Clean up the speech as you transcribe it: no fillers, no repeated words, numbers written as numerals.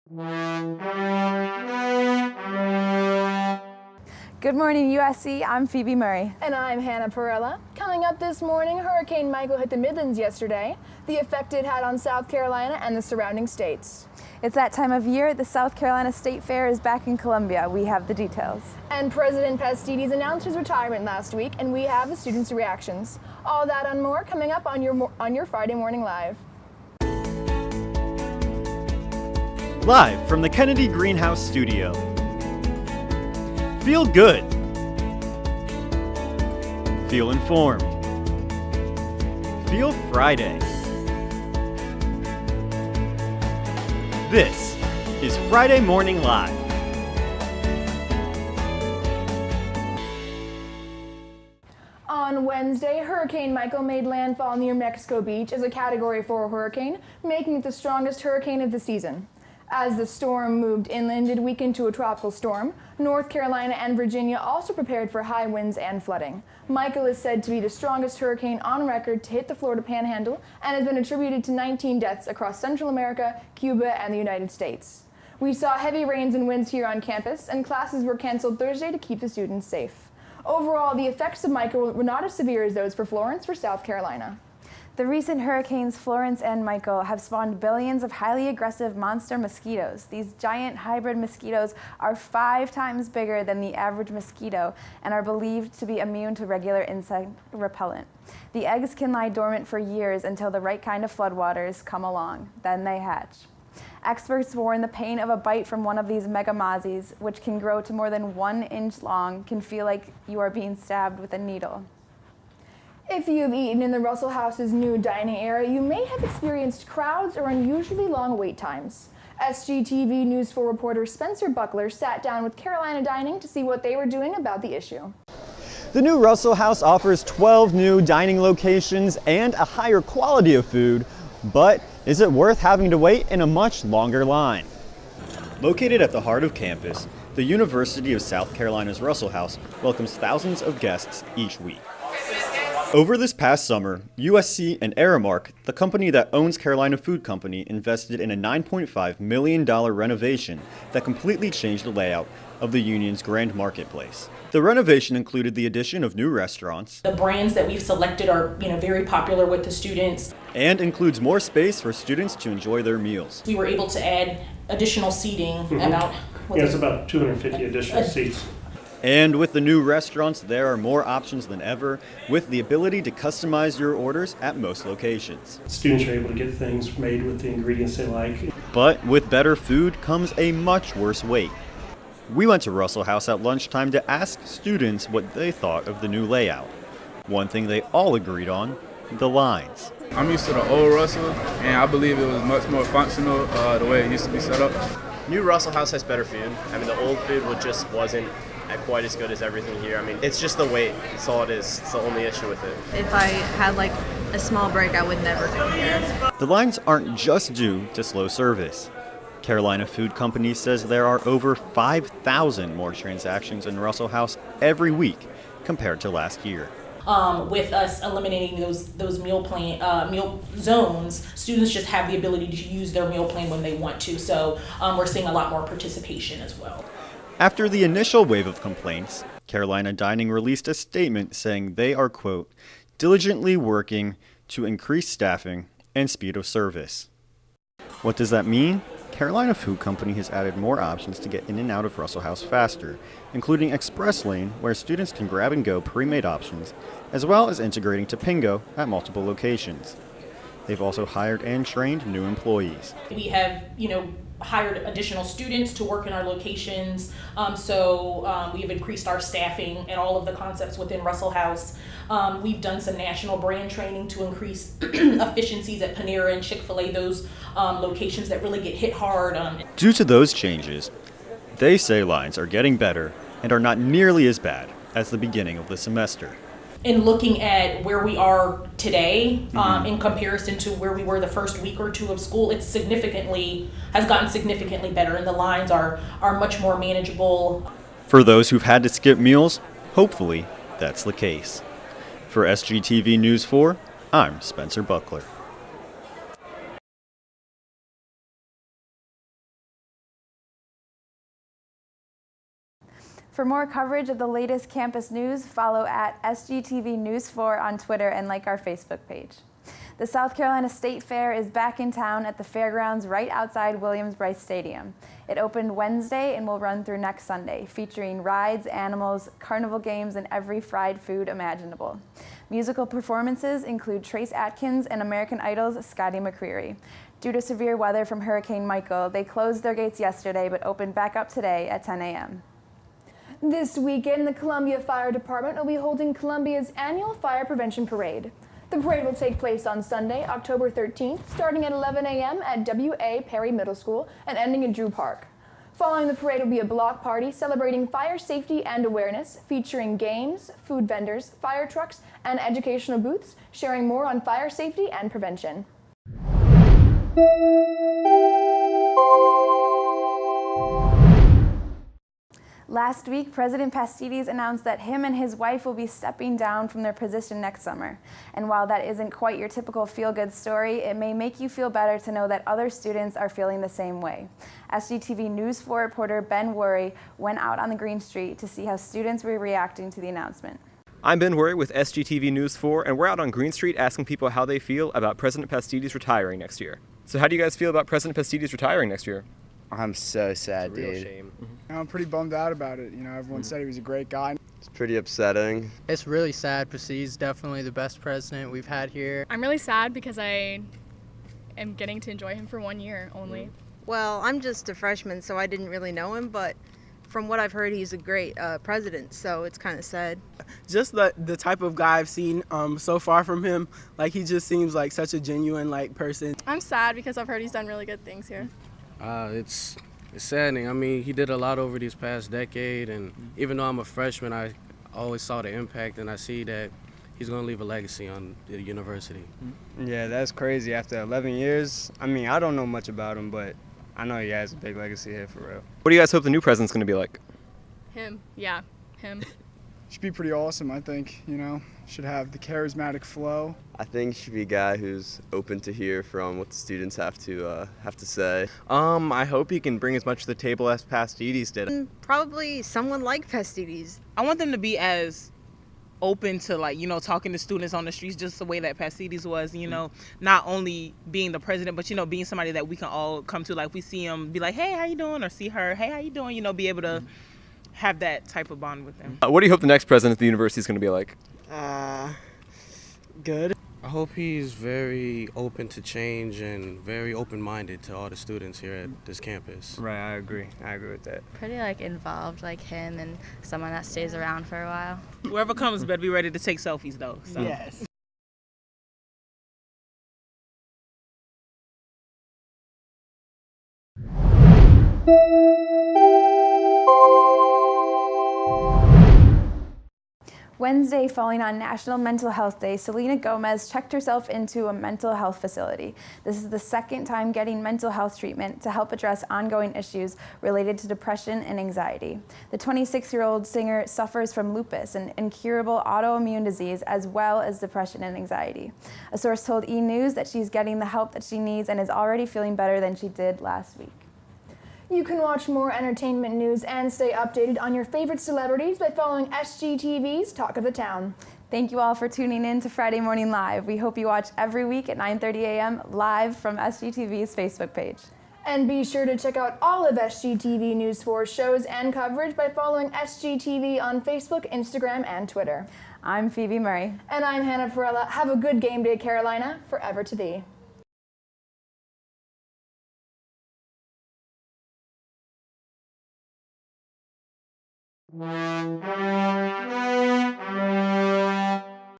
Good morning, USC. I'm Phoebe Murray. And I'm Hannah Perala. Coming up this morning, Hurricane Michael hit the Midlands yesterday. The effect it had on South Carolina and the surrounding states. It's that time of year. The South Carolina State Fair is back in Columbia. We have the details. And President Pastides announced his retirement last week, and we have the students' reactions. All that and more coming up on your Friday Morning Live. Live from the Kennedy Greenhouse Studio. Feel good. Feel informed. Feel Friday. This is Friday Morning Live. On Wednesday, Hurricane Michael made landfall near Mexico Beach as a Category 4 hurricane, making it the strongest hurricane of the season. As the storm moved inland, it weakened to a tropical storm. North Carolina and Virginia also prepared for high winds and flooding. Michael is said to be the strongest hurricane on record to hit the Florida Panhandle and has been attributed to 19 deaths across Central America, Cuba, and the United States. We saw heavy rains and winds here on campus, and classes were canceled Thursday to keep the students safe. Overall, the effects of Michael were not as severe as those for Florence for South Carolina. The recent hurricanes Florence and Michael have spawned billions of highly aggressive monster mosquitoes. These giant hybrid mosquitoes are 5 times bigger than the average mosquito and are believed to be immune to regular insect repellent. The eggs can lie dormant for years until the right kind of floodwaters come along. Then they hatch. Experts warn the pain of a bite from one of these mega mozzies, which can grow to more than 1 inch long, can feel like you are being stabbed with a needle. If you've eaten in the Russell House's new dining area, you may have experienced crowds or unusually long wait times. SGTV News 4 reporter Spencer Buckler sat down with Carolina Dining to see what they were doing about the issue. The new Russell House offers 12 new dining locations and a higher quality of food, but is it worth having to wait in a much longer line? Located at the heart of campus, the University of South Carolina's Russell House welcomes thousands of guests each week. Over this past summer, USC and Aramark, the company that owns Carolina Food Company, invested in a $9.5 million renovation that completely changed the layout of the Union's Grand Marketplace. The renovation included the addition of new restaurants. The brands that we've selected are, very popular with the students. And includes more space for students to enjoy their meals. We were able to add additional seating, it's about 250 additional seats. And with the new restaurants, there are more options than ever, with the ability to customize your orders at most locations. Students are able to get things made with the ingredients they like. But with better food comes a much worse wait. We went to Russell House at lunchtime to ask students what they thought of the new layout. One thing they all agreed on, the lines. I'm used to the old Russell, and I believe it was much more functional the way it used to be set up. New Russell House has better food. The old food just wasn't quite as good as everything here. It's just the wait. That's all it is. It's the only issue with it. If I had a small break, I would never come here. The lines aren't just due to slow service. Carolina Food Company says there are over 5,000 more transactions in Russell House every week compared to last year. With us eliminating those meal zones, students just have the ability to use their meal plan when they want to. So we're seeing a lot more participation as well. After the initial wave of complaints, Carolina Dining released a statement saying they are, quote, diligently working to increase staffing and speed of service. What does that mean? Carolina Food Company has added more options to get in and out of Russell House faster, including Express Lane, where students can grab and go pre-made options, as well as integrating to Pingo at multiple locations. They've also hired and trained new employees. We have, hired additional students to work in our locations. So we have increased our staffing at all of the concepts within Russell House. We've done some national brand training to increase efficiencies at Panera and Chick-fil-A, those locations that really get hit hard. Due to those changes, they say lines are getting better and are not nearly as bad as the beginning of the semester. In looking at where we are today, in comparison to where we were the first week or two of school, has gotten significantly better, and the lines are much more manageable. For those who've had to skip meals, hopefully that's the case. For SGTV News 4, I'm Spencer Buckler. For more coverage of the latest campus news, follow at SGTV News 4 on Twitter and like our Facebook page. The South Carolina State Fair is back in town at the fairgrounds right outside Williams-Brice Stadium. It opened Wednesday and will run through next Sunday, featuring rides, animals, carnival games, and every fried food imaginable. Musical performances include Trace Atkins and American Idol's Scotty McCreery. Due to severe weather from Hurricane Michael, they closed their gates yesterday but opened back up today at 10 a.m. This weekend, the Columbia Fire Department will be holding Columbia's annual Fire Prevention Parade. The parade will take place on Sunday, October 13th, starting at 11 a.m. at W.A. Perry Middle School and ending at Drew Park. Following the parade will be a block party celebrating fire safety and awareness, featuring games, food vendors, fire trucks, and educational booths, sharing more on fire safety and prevention. Last week, President Pastides announced that him and his wife will be stepping down from their position next summer. And while that isn't quite your typical feel-good story, it may make you feel better to know that other students are feeling the same way. SGTV News 4 reporter Ben Worry went out on the Green Street to see how students were reacting to the announcement. I'm Ben Worry with SGTV News 4, and we're out on Green Street asking people how they feel about President Pastides retiring next year. So how do you guys feel about President Pastides retiring next year? I'm so sad, It's a real dude. shame. I'm pretty bummed out about it. You know, everyone said he was a great guy. It's pretty upsetting. It's really sad. Pastides definitely the best president we've had here. I'm really sad because I am getting to enjoy him for 1 year only. Well, I'm just a freshman, so I didn't really know him, but from what I've heard, he's a great president, so it's kind of sad. Just the type of guy I've seen so far from him, like he just seems like such a genuine person. I'm sad because I've heard he's done really good things here. It's saddening. I mean, he did a lot over these past decade, and even though I'm a freshman, I always saw the impact, and I see that he's going to leave a legacy on the university. Yeah, that's crazy. After 11 years, I mean, I don't know much about him, but I know he has a big legacy here for real. What do you guys hope the new president's going to be like? Him, yeah, him. Should be pretty awesome, I think, you know. Should have the charismatic flow. I think he should be a guy who's open to hear from what the students have to say. I hope he can bring as much to the table as Pastides did. Probably someone like Pastides. I want them to be as open to, like, you know, talking to students on the streets just the way that Pastides was, you know, not only being the president, but, you know, being somebody that we can all come to, like, we see him, be like, hey, how you doing? Or see her, hey, how you doing? You know, be able to have that type of bond with them. What do you hope the next president of the university is going to be like? Good. I hope he's very open to change and very open-minded to all the students here at this campus. Right, I agree with that. Pretty involved like him and someone that stays around for a while. Whoever comes better be ready to take selfies though. So. Yes. Wednesday, falling on National Mental Health Day, Selena Gomez checked herself into a mental health facility. This is the second time getting mental health treatment to help address ongoing issues related to depression and anxiety. The 26-year-old singer suffers from lupus, an incurable autoimmune disease, as well as depression and anxiety. A source told E! News that she's getting the help that she needs and is already feeling better than she did last week. You can watch more entertainment news and stay updated on your favorite celebrities by following SGTV's Talk of the Town. Thank you all for tuning in to Friday Morning Live. We hope you watch every week at 9:30 a.m. live from SGTV's Facebook page. And be sure to check out all of SGTV News 4 shows and coverage by following SGTV on Facebook, Instagram, and Twitter. I'm Phoebe Murray. And I'm Hannah Perala. Have a good game day, Carolina. Forever to thee. Wow.